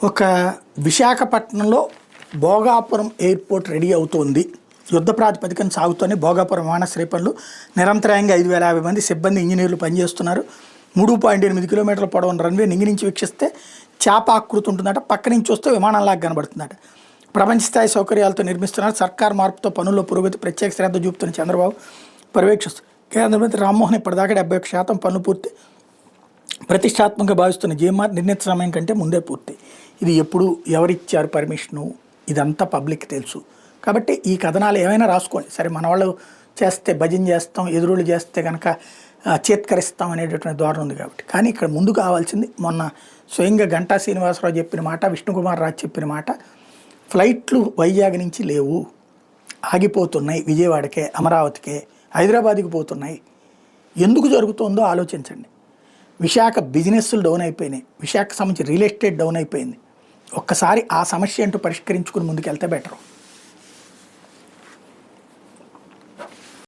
ఒక విశాఖపట్నంలో Bhogapuram airport ready అవుతోంది. యుద్ధ ప్రాతిపదికన సాగుతూనే భోగాపురం విమానాశ్రయ పనులు నిరంతరాయంగా 5,050 మంది సిబ్బంది ఇంజనీర్లు పనిచేస్తున్నారు. 3.8 కిలోమీటర్ల పొడవున రన్వే నింగి నుంచి వీక్షిస్తే చేప ఆకృతి ఉంటుందట. పక్క నుంచి చూస్తే విమానంలాగా కనబడుతుందట. ప్రపంచ స్థాయి సౌకర్యాలతో నిర్మిస్తున్నారు. సర్కార్ మార్పుతో పనుల్లో పురోగతి ప్రత్యేక శ్రద్ధ చూపుతున్న చంద్రబాబు పర్యవేక్షిస్తారు. కేంద్ర మంత్రి రామ్మోహన్ ఇప్పటిదాకా 71% పనులు పూర్తి. ప్రతిష్టాత్మకంగా భావిస్తున్న జీఎంఆర్ నిర్ణీత సమయం కంటే ముందే పూర్తి. ఇది ఎప్పుడు ఎవరిచ్చారు పర్మిషను ఇదంతా పబ్లిక్ తెలుసు. కాబట్టి ఈ కథనాలు ఏమైనా రాసుకోండి. సరే మన వాళ్ళు చేస్తే భజన చేస్తాం, ఎదురుళ్ళు చేస్తే కనుక చేత్కరిస్తాం అనేటటువంటి ధోరణి ఉంది కాబట్టి. కానీ ఇక్కడ ముందు కావాల్సింది మొన్న స్వయంగా గంటా శ్రీనివాసరావు చెప్పిన మాట, విష్ణుకుమార్ రాజు చెప్పిన మాట, ఫ్లైట్లు వైజాగ్ నుంచి లేవు, ఆగిపోతున్నాయి, విజయవాడకే అమరావతికే హైదరాబాద్కి పోతున్నాయి. ఎందుకు జరుగుతుందో ఆలోచించండి. విశాఖ బిజినెస్లు డౌన్ అయిపోయినాయి, విశాఖకు సంబంధించి రియల్ ఎస్టేట్ డౌన్ అయిపోయింది. ఒక్కసారి ఆ సమస్య అంటూ పరిష్కరించుకుని ముందుకెళ్తే బెటరు.